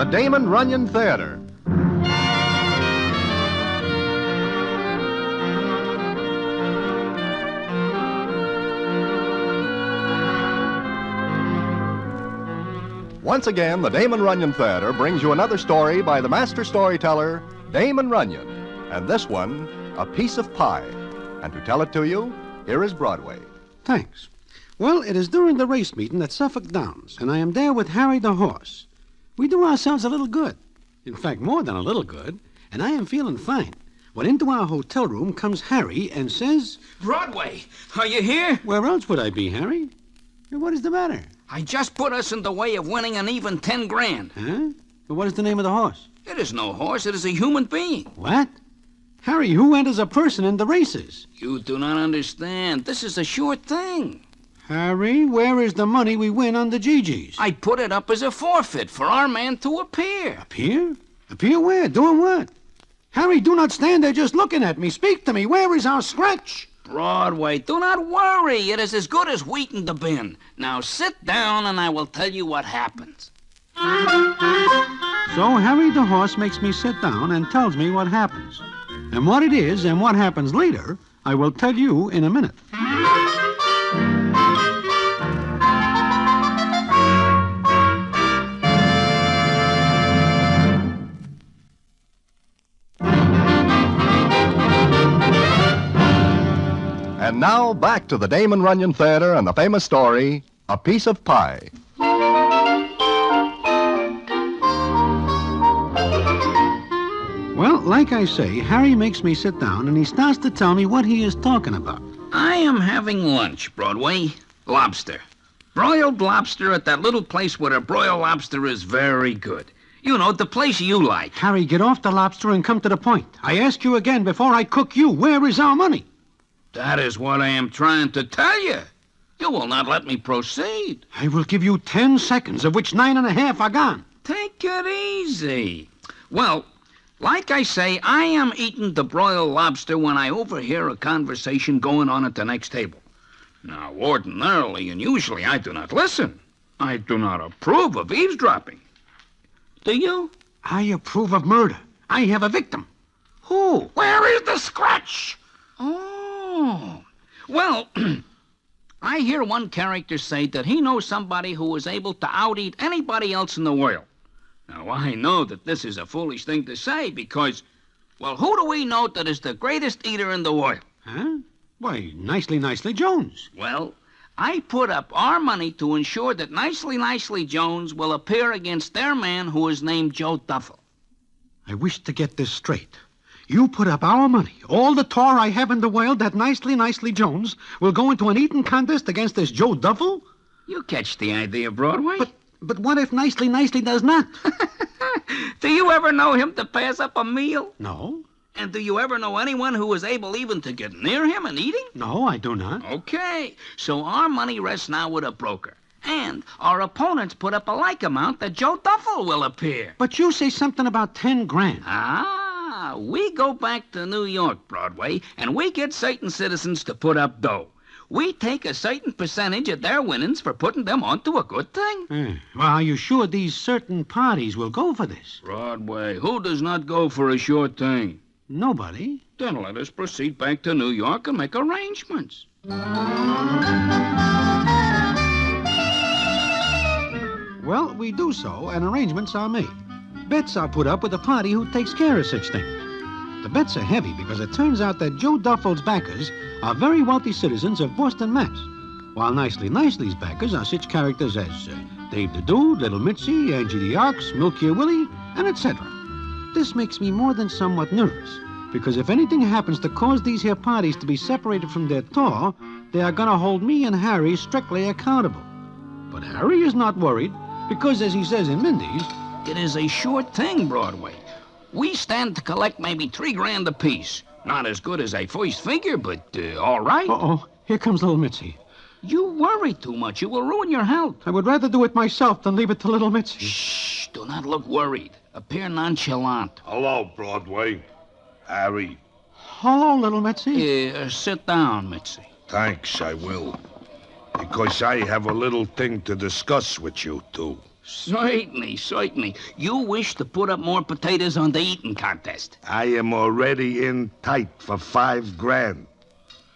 the Damon Runyon Theater. Once again, the Damon Runyon Theater brings you another story by the master storyteller, Damon Runyon. And this one, A Piece of Pie. And to tell it to you, here is Broadway. Thanks. Well, it is during the race meeting at Suffolk Downs, and I am there with Harry the horse. We do ourselves a little good. In fact, more than a little good, and I am feeling fine. When into our hotel room comes Harry and says... Broadway, are you here? Where else would I be, Harry? What is the matter? I just put us in the way of winning an even 10 grand. Huh? But what is the name of the horse? It is no horse, it is a human being. What? Harry, who enters a person in the races? You do not understand. This is a sure thing. Harry, where is the money we win on the GGs? I put it up as a forfeit for our man to appear. Appear? Appear where? Doing what? Harry, do not stand there just looking at me. Speak to me. Where is our scratch? Broadway, do not worry. It is as good as wheat in the bin. Now sit down and I will tell you what happens. So Harry the horse makes me sit down and tells me what happens. And what it is and what happens later, I will tell you in a minute. And now, back to the Damon Runyon Theater and the famous story, A Piece of Pie. Well, like I say, Harry makes me sit down and he starts to tell me what he is talking about. I am having lunch, Broadway. Lobster. Broiled lobster at that little place where a broiled lobster is very good. You know, the place you like. Harry, get off the lobster and come to the point. I ask you again before I cook you, where is our money? That is what I am trying to tell you. You will not let me proceed. I will give you 10 seconds, of which 9.5 are gone. Take it easy. Well, like I say, I am eating the broiled lobster when I overhear a conversation going on at the next table. Now, ordinarily and usually I do not listen. I do not approve of eavesdropping. Do you? I approve of murder. I have a victim. Who? Where is the scratch? Oh. Well, I hear one character say that he knows somebody who is able to out-eat anybody else in the world. Now, I know that this is a foolish thing to say because, well, who do we know that is the greatest eater in the world? Huh? Why, Nicely Jones. Well, I put up our money to ensure that Nicely Jones will appear against their man who is named Joe Duffel. I wish to get this straight. You put up our money, all the tar I have in the world, that Nicely Jones will go into an eating contest against this Joe Duffel? You catch the idea, Broadway? But what if Nicely does not? Do you ever know him to pass up a meal? No. And do you ever know anyone who is able even to get near him in eating? No, I do not. Okay, so our money rests now with a broker. And our opponents put up a like amount that Joe Duffel will appear. But you say something about 10 grand. We go back to New York, Broadway, and we get certain citizens to put up dough. We take a certain percentage of their winnings for putting them onto a good thing. Well, are you sure these certain parties will go for this? Broadway, who does not go for a sure thing? Nobody. Then let us proceed back to New York and make arrangements. Well, we do so, and arrangements are made. Bets are put up with a party who takes care of such things. The bets are heavy because it turns out that Joe Duffel's backers are very wealthy citizens of Boston, Mass., while Nicely's backers are such characters as Dave the Dude, Little Mitzi, Angie the Ox, Milky Willie, and etc. This makes me more than somewhat nervous, because if anything happens to cause these here parties to be separated from their tour, they are going to hold me and Harry strictly accountable. But Harry is not worried, because as he says in Mindy's, it is a sure thing, Broadway. We stand to collect maybe 3 grand apiece. Not as good as a first figure, but all right. Uh-oh, here comes little Mitzi. You worry too much. You will ruin your health. I would rather do it myself than leave it to little Mitzi. Shh, do not look worried. Appear nonchalant. Hello, Broadway. Harry. Hello, little Mitzi. Sit down, Mitzi. Thanks, I will. Because I have a little thing to discuss with you two. Certainly, certainly. You wish to put up more potatoes on the eating contest. I am already in tight for $5,000.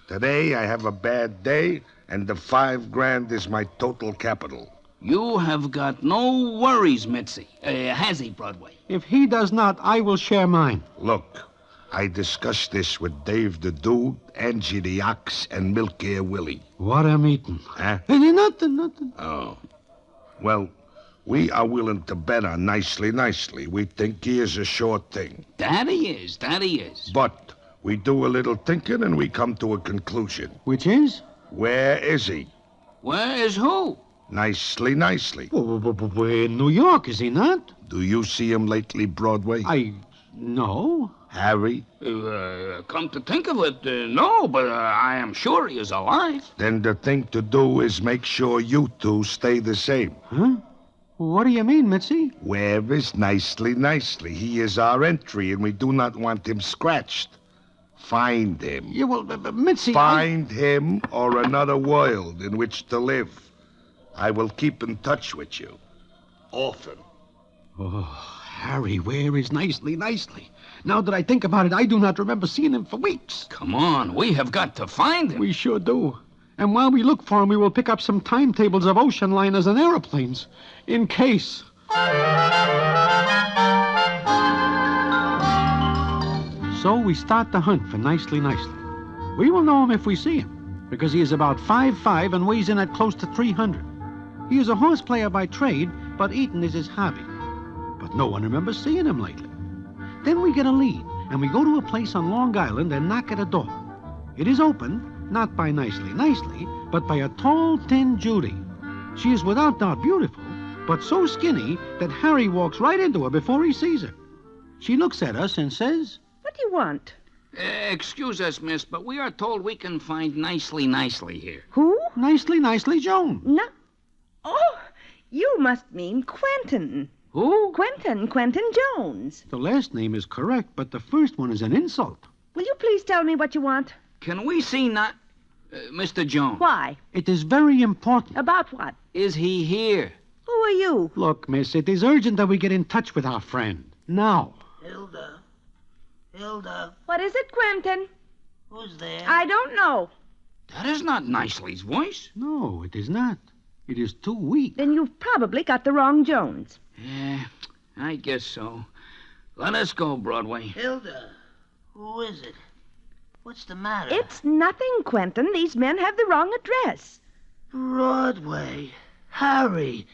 Today I have a bad day, and the $5,000 is my total capital. You have got no worries, Mitzi. Has he, Broadway? If he does not, I will share mine. Look, I discussed this with Dave the Dude, Angie the Ox, and Milk Air Willie. What a meeting. Huh? Nothing. Oh. Well, we are willing to bet on Nicely. We think he is a sure thing. That he is. But we do a little thinking and we come to a conclusion. Which is? Where is he? Where is who? Nicely. We're in New York, is he not? Do you see him lately, Broadway? No. Harry? Come to think of it, no, but I am sure he is alive. Then the thing to do is make sure you two stay the same. Huh? What do you mean, Mitzi? Where is Nicely? He is our entry, and we do not want him scratched. Find him. Yeah, well, Mitzi... Find him or another world in which to live. I will keep in touch with you. Often. Oh, Harry, where is Nicely? Now that I think about it, I do not remember seeing him for weeks. Come on, we have got to find him. We sure do. And while we look for him, we will pick up some timetables of ocean liners and airplanes. In case. So we start the hunt for Nicely. We will know him if we see him, because he is about 5'5" and weighs in at close to 300. He is a horse player by trade, but eating is his hobby. But no one remembers seeing him lately. Then we get a lead, and we go to a place on Long Island and knock at a door. It is opened, not by Nicely, but by a tall, thin Judy. She is without doubt beautiful, but so skinny that Harry walks right into her before he sees her. She looks at us and says, "What do you want?" Excuse us, miss, but we are told we can find Nicely here. Who? Nicely Jones. No. Oh, you must mean Quentin. Who? Quentin Jones. The last name is correct, but the first one is an insult. Will you please tell me what you want? Can we see Mr. Jones? Why? It is very important. About what? Is he here? Who are you? Look, miss, it is urgent that we get in touch with our friend. Now. Hilda, What is it, Quentin? who's there? I don't know. That is not Nicely's voice. No, it is not. It is too weak. Then you've probably got the wrong Jones. Yeah, I guess so. Let us go, Broadway. Hilda, who is it? What's the matter? It's nothing, Quentin. These men have the wrong address. Broadway. Harry.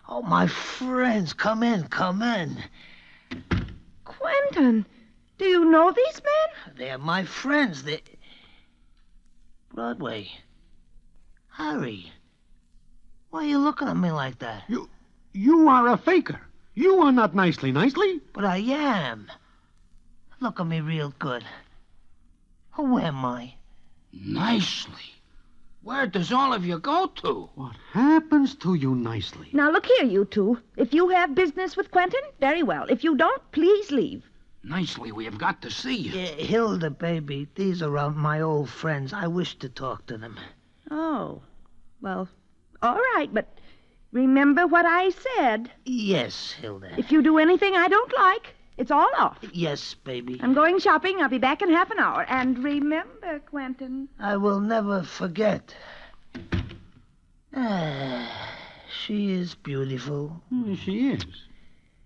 Oh, my friends, come in. Quentin, do you know these men? They're my friends. Broadway. Harry. Why are you looking at me like that? You are a faker. You are not Nicely. But I am. Look at me real good. Who am I? Nicely? Where does all of you go to? What happens to you, Nicely? Now, look here, you two. If you have business with Quentin, very well. If you don't, please leave. Nicely, we have got to see you. Yeah, Hilda, baby, these are my old friends. I wish to talk to them. Oh, well, all right, but remember what I said. Yes, Hilda. If you do anything I don't like, it's all off. Yes, baby. I'm going shopping. I'll be back in half an hour. And remember, Quentin. I will never forget. She is beautiful. She is.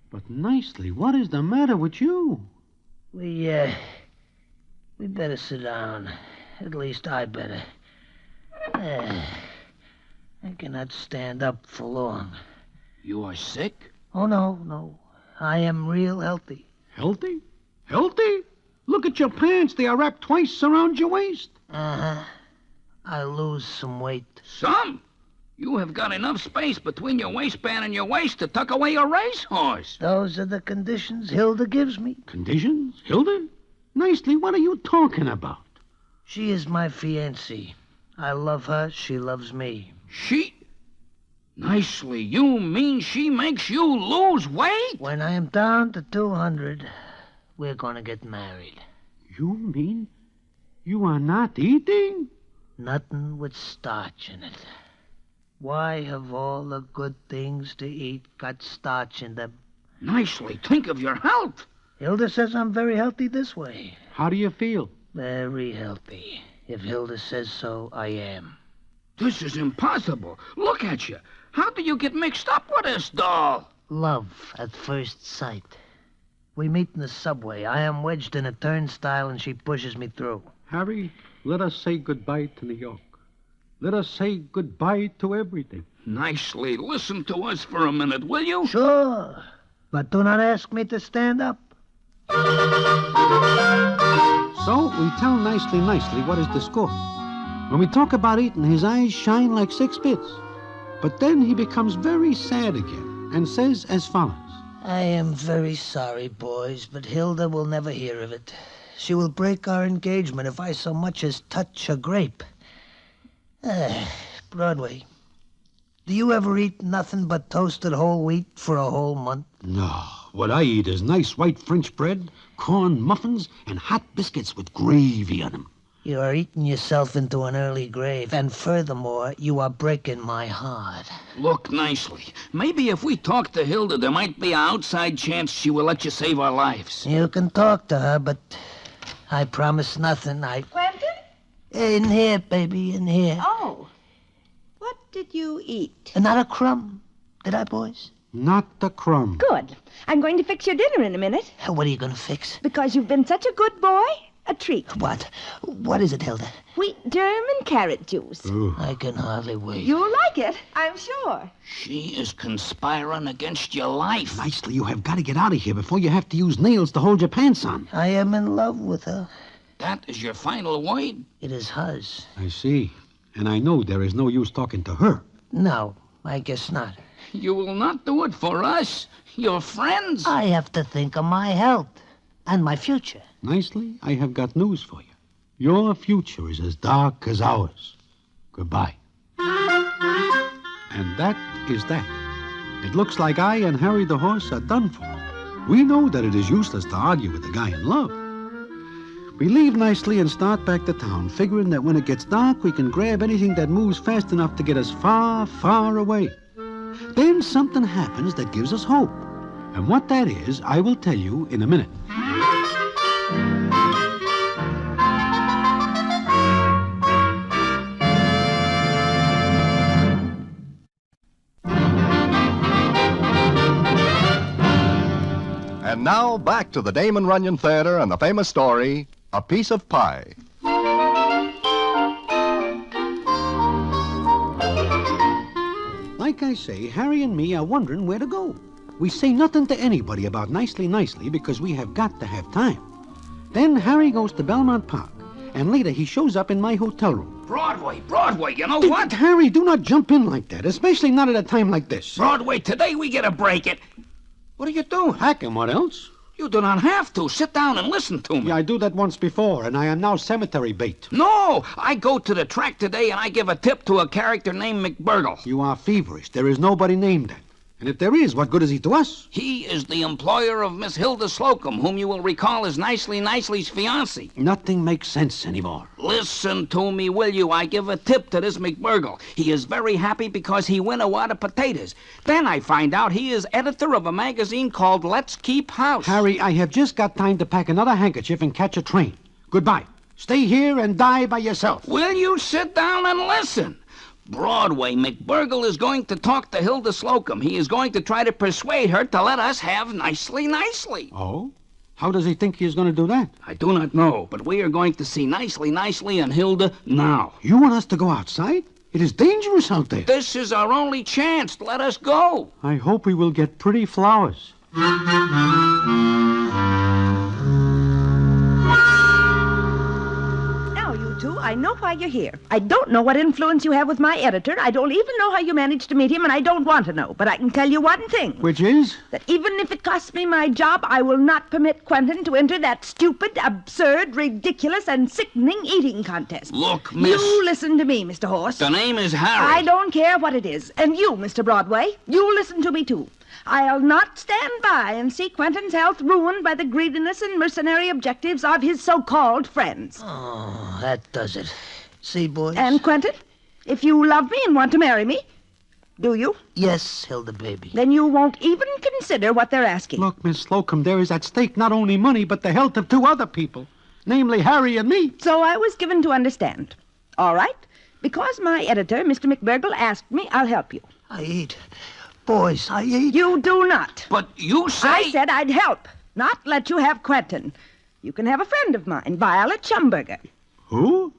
But Nicely, what is the matter with you? We better sit down. At least I better. I cannot stand up for long. You are sick? Oh, no. I am real healthy. Healthy? Look at your pants. They are wrapped twice around your waist. Uh-huh. I lose some weight. Some? You have got enough space between your waistband and your waist to tuck away a racehorse. Those are the conditions Hilda gives me. Conditions? Hilda? Nicely, what are you talking about? She is my fiancée. I love her. She loves me. She? Nicely, you mean she makes you lose weight? When I am down to 200, we're going to get married. You mean you are not eating? Nothing with starch in it. Why have all the good things to eat got starch in them? Nicely. Think of your health. Hilda says I'm very healthy this way. How do you feel? Very healthy. If Hilda says so, I am. This is impossible. Look at you. How do you get mixed up with this doll? Love at first sight. We meet in the subway. I am wedged in a turnstile and she pushes me through. Harry, let us say goodbye to New York. Let us say goodbye to everything. Nicely. Listen to us for a minute, will you? Sure, but do not ask me to stand up. So we tell nicely what is the score. When we talk about eating, his eyes shine like 6 bits. But then he becomes very sad again and says as follows. I am very sorry, boys, but Hilda will never hear of it. She will break our engagement if I so much as touch a grape. Broadway, do you ever eat nothing but toasted whole wheat for a whole month? No, what I eat is nice white French bread, corn muffins, and hot biscuits with gravy on them. You are eating yourself into an early grave, and furthermore, you are breaking my heart. Look, Nicely. Maybe if we talk to Hilda, there might be an outside chance she will let you save our lives. You can talk to her, but I promise nothing. Quentin? In here, baby, in here. Oh. What did you eat? Not a crumb. Did I, boys? Not a crumb. Good. I'm going to fix your dinner in a minute. What are you going to fix? Because you've been such a good boy. A treat. What? What is it, Hilda? Wheat germ and carrot juice. Ooh. I can hardly wait. You'll like it, I'm sure. She is conspiring against your life. Nicely, you have got to get out of here before you have to use nails to hold your pants on. I am in love with her. That is your final word? It is hers. I see. And I know there is no use talking to her. No, I guess not. You will not do it for us, your friends. I have to think of my health and my future. Nicely, I have got news for you. Your future is as dark as ours. Goodbye. And that is that. It looks like I and Harry the horse are done for. We know that it is useless to argue with the guy in love. We leave nicely and start back to town, figuring that when it gets dark, we can grab anything that moves fast enough to get us far, far away. Then something happens that gives us hope. And what that is, I will tell you in a minute. And now, back to the Damon Runyon Theater and the famous story, A Piece of Pie. Like I say, Harry and me are wondering where to go. We say nothing to anybody about nicely because we have got to have time. Then Harry goes to Belmont Park, and later he shows up in my hotel room. Broadway, you know what? Harry, do not jump in like that, especially not at a time like this. Broadway, today we get a break. What are you doing? Hacking, what else? You do not have to. Sit down and listen to me. Yeah, I do that once before, and I am now cemetery bait. No, I go to the track today and I give a tip to a character named McBurgle. You are feverish. There is nobody named that. And if there is, what good is he to us? He is the employer of Miss Hilda Slocum, whom you will recall as Nicely's fiancée. Nothing makes sense anymore. Listen to me, will you? I give a tip to this McBurgle. He is very happy because he win a wad of potatoes. Then I find out he is editor of a magazine called Let's Keep House. Harry, I have just got time to pack another handkerchief and catch a train. Goodbye. Stay here and die by yourself. Will you sit down and listen? Broadway, McBurgle is going to talk to Hilda Slocum. He is going to try to persuade her to let us have Nicely. Oh? How does he think he is going to do that? I do not know, but we are going to see Nicely and Hilda now. You want us to go outside? It is dangerous out there. This is our only chance. Let us go. I hope we will get pretty flowers. I know why you're here. I don't know what influence you have with my editor. I don't even know how you managed to meet him, and I don't want to know. But I can tell you one thing. Which is? That even if it costs me my job, I will not permit Quentin to enter that stupid, absurd, ridiculous, and sickening eating contest. Look, miss... You listen to me, Mr. Horse. The name is Harry. I don't care what it is. And you, Mr. Broadway, you listen to me, too. I'll not stand by and see Quentin's health ruined by the greediness and mercenary objectives of his so-called friends. Oh, that does it. See, boys? And, Quentin, if you love me and want to marry me, Do you? Yes, Hilda, baby. Then you won't even consider what they're asking. Look, Miss Slocum, there is at stake not only money, but the health of two other people, namely Harry and me. So I was given to understand. All right. Because my editor, Mr. McBurgle, asked me, I'll help you. I eat. Boys, I eat. You do not. But you say... I said I'd help, not let you have Quentin. You can have a friend of mine, Violet Schumberger. Who?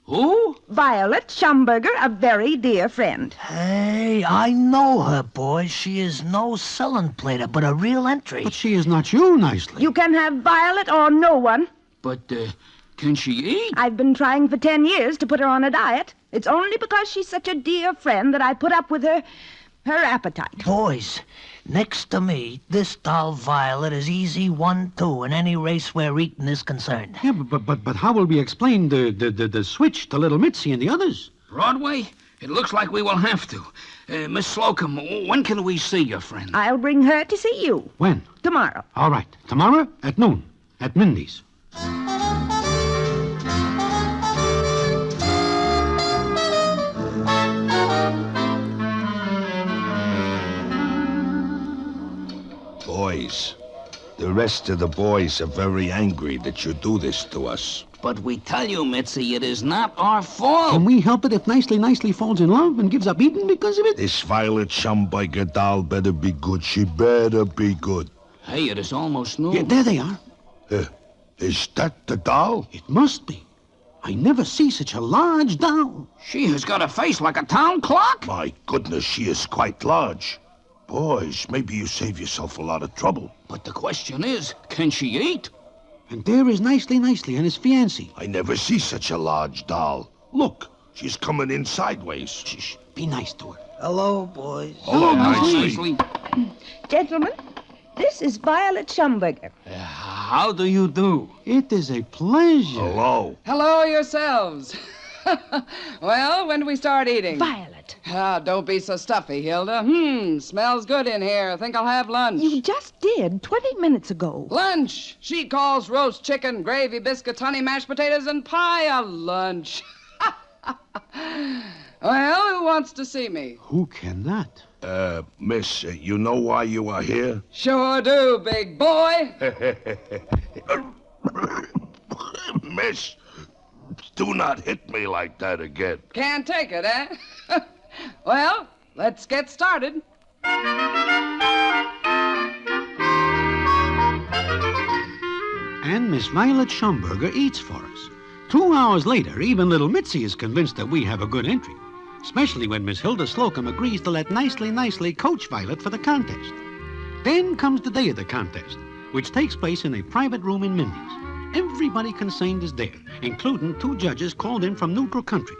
Who? Violet Schumberger, a very dear friend. Hey, I know her, boys. She is no selling plater, but a real entry. But she is not you, nicely. You can have Violet or no one. But, can she eat? I've been trying for 10 years to put her on a diet. It's only because she's such a dear friend that I put up with her appetite. Boys, next to me, this doll Violet is easy 1-2 in any race where Rooten is concerned. Yeah, but how will we explain the switch to little Mitzi and the others? Broadway? It looks like we will have to. Miss Slocum, when can we see your friend? I'll bring her to see you. When? Tomorrow. All right. Tomorrow at noon at Mindy's. Boys, the rest of the boys are very angry that you do this to us. But we tell you, Mitzi, it is not our fault. Can we help it if Nicely falls in love and gives up eating because of it? This Violet Schumberger doll better be good. She better be good. Hey, it is almost noon. Yeah, there they are. Is that the doll? It must be. I never see such a large doll. She has got a face like a town clock. My goodness, she is quite large. Boys, maybe you save yourself a lot of trouble. But the question is, can she eat? And there is Nicely and his fiancée. I never see such a large doll. Look, she's coming in sideways. Shh, be nice to her. Hello, boys. Hello, Nicely. Gentlemen, this is Violet Schumberger. How do you do? It is a pleasure. Hello. Hello yourselves. Well, when do we start eating? Violet. Don't be so stuffy, Hilda. Smells good in here. Think I'll have lunch. You just did 20 minutes ago. Lunch! She calls roast chicken, gravy, biscuits, honey, mashed potatoes, and pie a lunch. Well, who wants to see me? Who cannot? Miss, you know why you are here? Sure do, big boy. Miss, do not hit me like that again. Can't take it, eh? Well, let's get started. And Miss Violet Schumberger eats for us. 2 hours later, even little Mitzi is convinced that we have a good entry. Especially when Miss Hilda Slocum agrees to let Nicely coach Violet for the contest. Then comes the day of the contest, which takes place in a private room in Mindy's. Everybody concerned is there, including 2 judges called in from neutral country.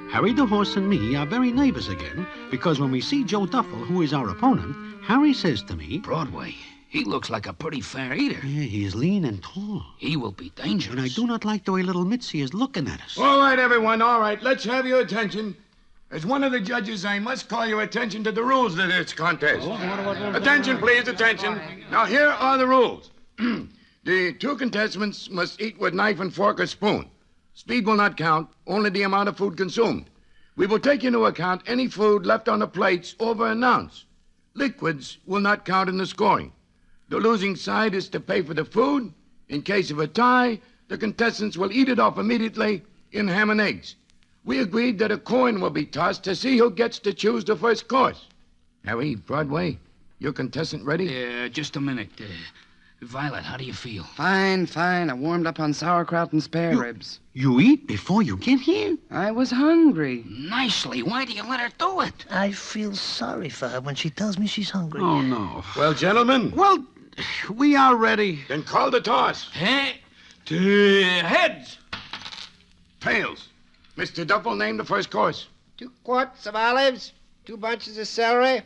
Harry the horse and me are very nervous again, because when we see Joe Duffel, who is our opponent, Harry says to me, Broadway, he looks like a pretty fair eater. Yeah, he is lean and tall. He will be dangerous. And I do not like the way little Mitzi is looking at us. All right, everyone, all right. Let's have your attention. As one of the judges, I must call your attention to the rules of this contest. Attention, please, attention. Now, here are the rules. The 2 contestants must eat with knife and fork or spoon. Speed will not count, only the amount of food consumed. We will take into account any food left on the plates over an ounce. Liquids will not count in the scoring. The losing side is to pay for the food. In case of a tie, the contestants will eat it off immediately in ham and eggs. We agreed that a coin will be tossed to see who gets to choose the first course. Harry, Broadway, your contestant ready? Just a minute. Violet, how do you feel? Fine. I warmed up on sauerkraut and spare ribs. You eat before you get here? I was hungry. Nicely, why do you let her do it? I feel sorry for her when she tells me she's hungry. Oh, no. Well, gentlemen, Well, we are ready. then call the toss. Heads. Tails. Mr. Duffel, name the first course. 2 quarts of olives, 2 bunches of celery,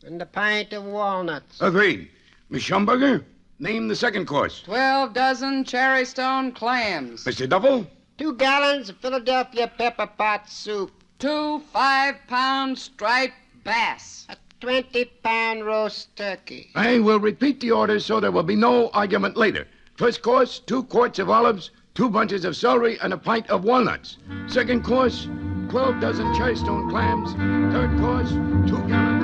and a pint of walnuts. Agreed. Miss Schumberger, name the second course. 12 dozen cherry stone clams. Mr. Duffel? 2 gallons of Philadelphia pepper pot soup. 2 5-pound striped bass. A 20-pound roast turkey. I will repeat the order so there will be no argument later. First course, 2 quarts of olives, 2 bunches of celery, and a pint of walnuts. Second course, 12 dozen cherry stone clams. Third course, 2 gallons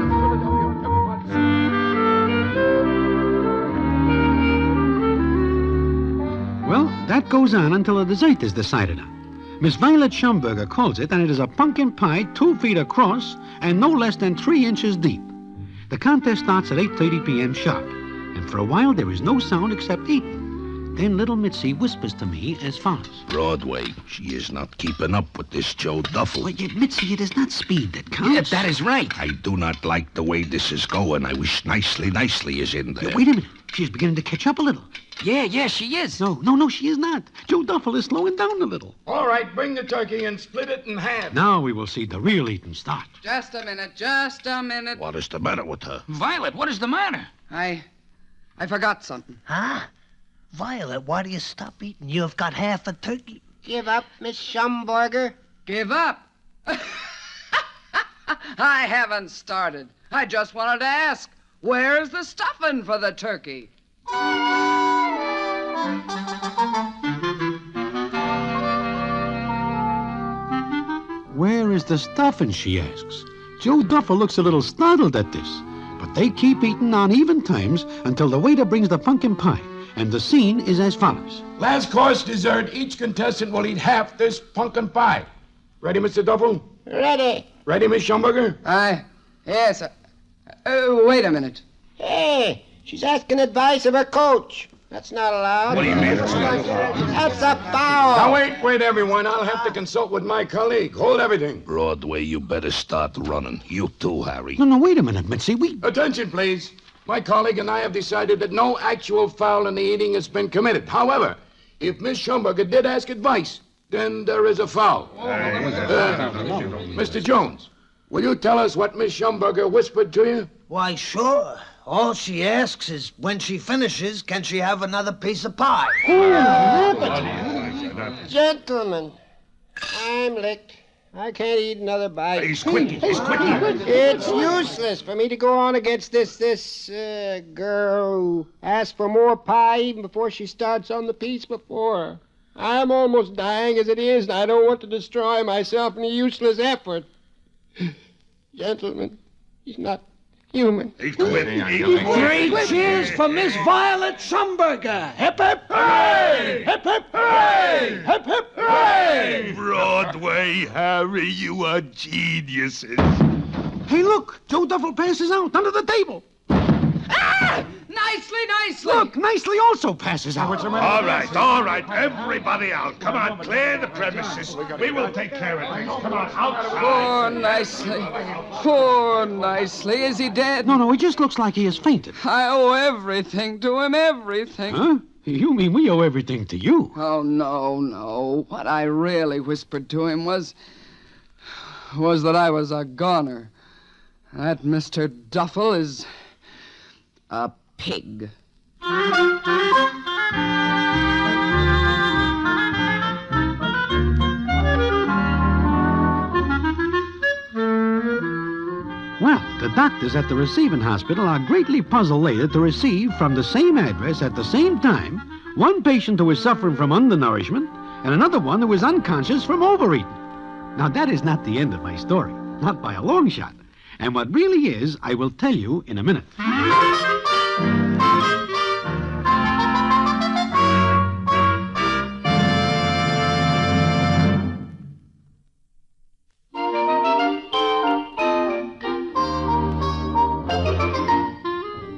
goes on until a dessert is decided on. Miss Violet Schumberger calls it, and it is a pumpkin pie 2 feet across and no less than 3 inches deep. The contest starts at 8:30 p.m. sharp, and for a while there is no sound except eating. Then little Mitzi whispers to me as follows. Broadway, she is not keeping up with this Joe Duffel. Well, yet, Mitzi, it is not speed that counts. Yeah, that is right. I do not like the way this is going. I wish Nicely is in there. Wait a minute. She is beginning to catch up a little. Yeah, she is. No, she is not. Joe Duffel is slowing down a little. All right, bring the turkey and split it in half. Now we will see the real eating start. Just a minute. What is the matter with her? Violet, what is the matter? I forgot something. Huh? Violet, why do you stop eating? You have got half a turkey. Give up, Miss Schumberger. Give up. I haven't started. I just wanted to ask, where's the stuffing for the turkey? Where is the stuffing, she asks. Joe Duffel looks a little startled at this, but they keep eating on even times until the waiter brings the pumpkin pie, and the scene is as follows. Last course dessert, each contestant will eat half this pumpkin pie. Ready, Mr. Duffel? Ready. Ready, Miss Schumberger? Yes. Wait a minute. Hey, she's asking advice of her coach. That's not allowed. What do you mean? That's a foul. Now, wait, everyone. I'll have to consult with my colleague. Hold everything. Broadway, you better start running. You too, Harry. No, wait a minute, Mitzi. Attention, please. My colleague and I have decided that no actual foul in the eating has been committed. However, if Miss Schumberger did ask advice, then there is a foul. Mr. Jones, will you tell us what Miss Schumberger whispered to you? Why, sure. All she asks is, when she finishes, can she have another piece of pie? Gentlemen, I'm licked. I can't eat another bite. He's quitting. It's useless for me to go on against this girl who asked for more pie even before she starts on the piece before her. I'm almost dying as it is, and I don't want to destroy myself in a useless effort. Gentlemen, he's not human. He's quitting. Three cheers for Miss Violet Schumberger. Hip, hip, hooray! Hip, hip, hooray! Hip, hip, hooray! Broadway, Harry, you are geniuses. Hey, look! Joe Duffel passes out under the table. Ah! Nicely. Look, Nicely also passes out. All right. Everybody out. Come on, clear the premises. We will take care of things. Come on, outside. Poor Nicely. Is he dead? No, he just looks like he has fainted. I owe everything to him, everything. Huh? You mean we owe everything to you? Oh, no. What I really whispered to him was that I was a goner. That Mr. Duffel is a pig. Well, the doctors at the receiving hospital are greatly puzzled later to receive from the same address at the same time one patient who is suffering from undernourishment and another one who is unconscious from overeating. Now, that is not the end of my story, not by a long shot. And what really is, I will tell you in a minute.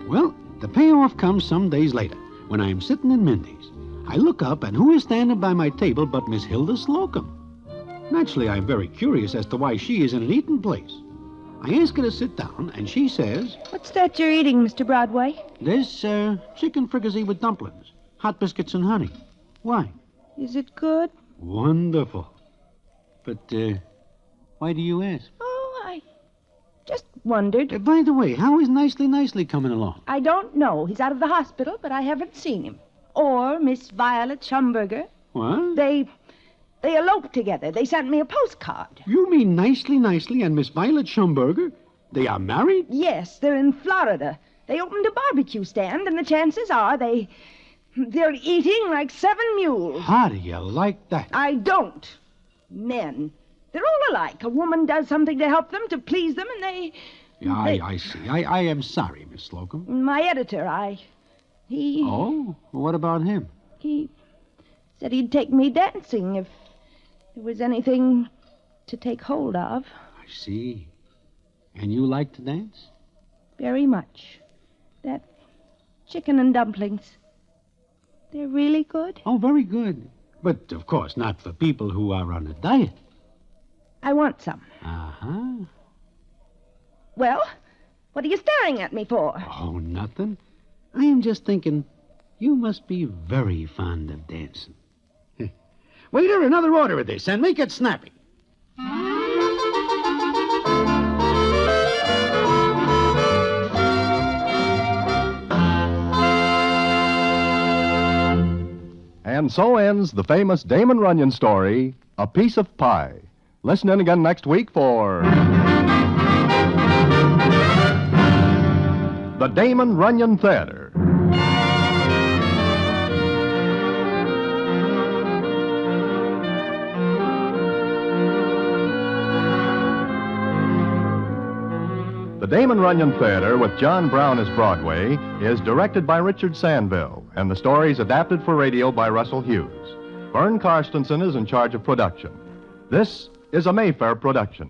Well, the payoff comes some days later, when I am sitting in Mindy's. I look up, and who is standing by my table but Miss Hilda Slocum? Naturally, I am very curious as to why she is in an eating place. I ask her to sit down, and she says, What's that you're eating, Mr. Broadway? This, chicken fricassee with dumplings, hot biscuits and honey. Why? Is it good? Wonderful. But, why do you ask? Oh, I just wondered. By the way, how is Nicely coming along? I don't know. He's out of the hospital, but I haven't seen him. Or Miss Violet Schumberger. What? They eloped together. They sent me a postcard. You mean Nicely and Miss Violet Schumberger? They are married? Yes, they're in Florida. They opened a barbecue stand, and the chances are they're eating like 7 mules. How do you like that? I don't. Men. They're all alike. A woman does something to help them, to please them, and they... Yeah, I see. I am sorry, Miss Slocum. My editor, he... Oh? What about him? He Said he'd take me dancing if there was anything to take hold of. I see. And you like to dance? Very much. That chicken and dumplings. They're really good. Oh, very good. But, of course, not for people who are on a diet. I want some. Uh-huh. Well, what are you staring at me for? Oh, nothing. I am just thinking, you must be very fond of dancing. Waiter, another order of this, and make it snappy. And so ends the famous Damon Runyon story, A Piece of Pie. Listen in again next week for the Damon Runyon Theater. The Damon Runyon Theater, with John Brown as Broadway, is directed by Richard Sanville, and the story is adapted for radio by Russell Hughes. Vern Karstensen is in charge of production. This is a Mayfair production.